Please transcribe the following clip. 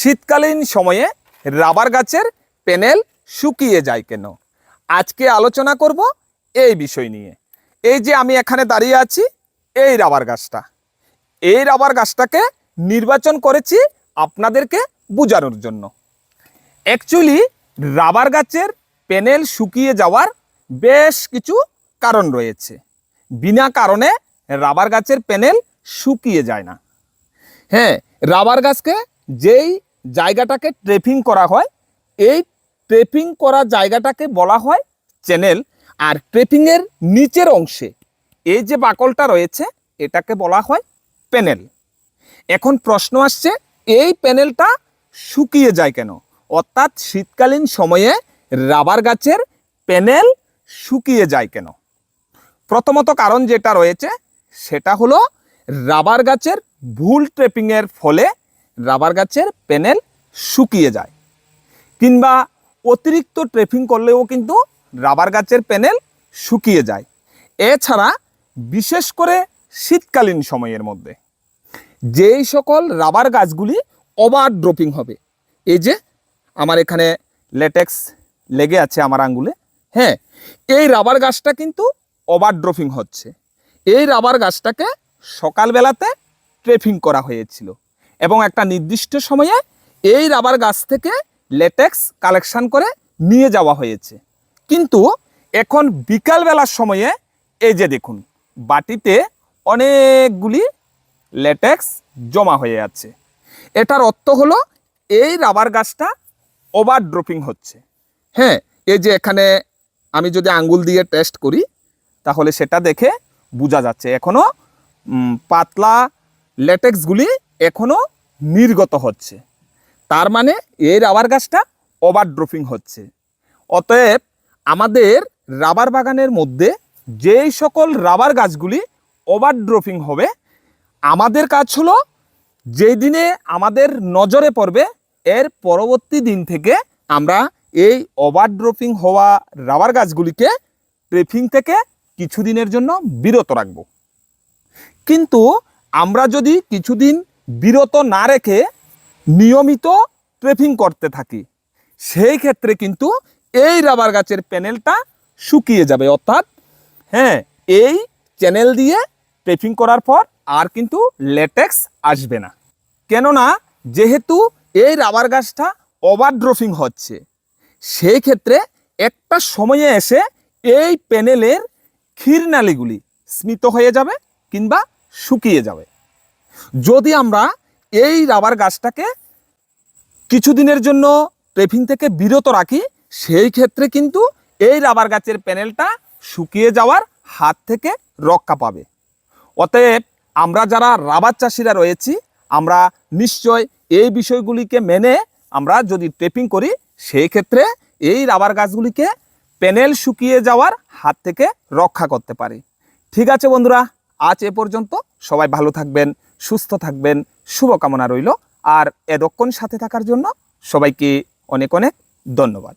শীতকালীন সময়ে রাবার গাছের প্যানেল শুকিয়ে যায় কেন? আজকে আলোচনা করব এই বিষয় নিয়ে। এই যে আমি এখানে দাঁড়িয়ে আছি, এই রাবার গাছটা, এই রাবার গাছটাকে নির্বাচন করেছি আপনাদেরকে বোঝানোর জন্য। অ্যাকচুয়ালি রাবার গাছের প্যানেল শুকিয়ে যাওয়ার বেশ কিছু কারণ রয়েছে। বিনা কারণে রাবার গাছের প্যানেল শুকিয়ে যায় না। হ্যাঁ, রাবার গাছকে যেই জায়গাটাকে ট্রেপিং করা হয়, এই ট্রেপিং করা জায়গাটাকে বলা হয় চ্যানেল। আর ট্রেপিংয়ের নিচের অংশে এই যে বাকলটা রয়েছে, এটাকে বলা হয় প্যানেল। এখন প্রশ্ন আসছে, এই প্যানেলটা শুকিয়ে যায় কেন? অর্থাৎ শীতকালীন সময়ে রাবার গাছের প্যানেল শুকিয়ে যায় কেন? প্রথমত কারণ যেটা রয়েছে সেটা হলো রাবার গাছের ভুল ট্রেপিংয়ের ফলে রাবার গাছের প্যানেল শুকিয়ে যায়, কিংবা অতিরিক্ত ট্রেপিং করলেও কিন্তু রাবার গাছের প্যানেল শুকিয়ে যায়। এছাড়া বিশেষ করে শীতকালীন সময়ের মধ্যে যেই সকল রাবার গাছগুলি ওভার ড্রপিং হবে, এই যে আমার এখানে লেটেক্স লেগে আছে আমার আঙ্গুলে, হ্যাঁ, এই রাবার গাছটা কিন্তু ওভার ড্রপিং হচ্ছে। এই রাবার গাছটাকে সকালবেলাতে ট্রেপিং করা হয়েছিল এবং একটা নির্দিষ্ট সময়ে এই রাবার গাছ থেকে লেটেক্স কালেকশন করে নিয়ে যাওয়া হয়েছে। কিন্তু এখন বিকালবেলার সময়ে এই যে দেখুন, বাটিতে অনেকগুলি লেটেক্স জমা হয়ে আছে। এটার অর্থ হলো এই রাবার গাছটা ওভার ড্রপিং হচ্ছে। হ্যাঁ, এই যে এখানে আমি যদি আঙ্গুল দিয়ে টেস্ট করি তাহলে সেটা দেখে বোঝা যাচ্ছে এখনও পাতলা লেটেক্সগুলি এখনও নির্গত হচ্ছে। তার মানে এই রাবার গাছটা ওভার ড্রপিং হচ্ছে। অতএব আমাদের রাবার বাগানের মধ্যে যেই সকল রাবার গাছগুলি ওভার ড্রপিং হবে, আমাদের কাজ হলো যেই দিনে আমাদের নজরে পড়বে এর পরবর্তী দিন থেকে আমরা এই ওভার ড্রপিং হওয়া রাবার গাছগুলিকে ট্রেপিং থেকে কিছুদিনের জন্য বিরত রাখব। কিন্তু আমরা যদি কিছুদিন বিরত না রেখে নিয়মিত ট্রেপিং করতে থাকি, সেই ক্ষেত্রে কিন্তু এই রাবার গাছের প্যানেলটা শুকিয়ে যাবে। অর্থাৎ হ্যাঁ, এই চ্যানেল দিয়ে ট্রেপিং করার পর আর কিন্তু লেটেক্স আসবে না। কেননা যেহেতু এই রাবার গাছটা ওভার ড্রপিং হচ্ছে, সেই ক্ষেত্রে একটা সময়ে এসে এই প্যানেলের ক্ষীরনালীগুলি স্মিত হয়ে যাবে কিংবা শুকিয়ে যাবে। যদি আমরা এই রাবার গাছটাকে কিছুদিনের জন্য ট্রেপিং থেকে বিরত রাখি, সেই ক্ষেত্রে কিন্তু এই রাবার গাছের প্যানেলটা শুকিয়ে যাওয়ার হাত থেকে রক্ষা পাবে। অতএব আমরা যারা রাবার চাষিরা রয়েছি, আমরা নিশ্চয় এই বিষয়গুলিকে মেনে আমরা যদি ট্রেপিং করি, সেই ক্ষেত্রে এই রাবার গাছগুলিকে প্যানেল শুকিয়ে যাওয়ার হাত থেকে রক্ষা করতে পারি। ঠিক আছে বন্ধুরা, আজ এ পর্যন্ত। সবাই ভালো থাকবেন, সুস্থ থাকবেন, শুভকামনা রইল। আর এতক্ষণ সাথে থাকার জন্য সবাইকে অনেক অনেক ধন্যবাদ।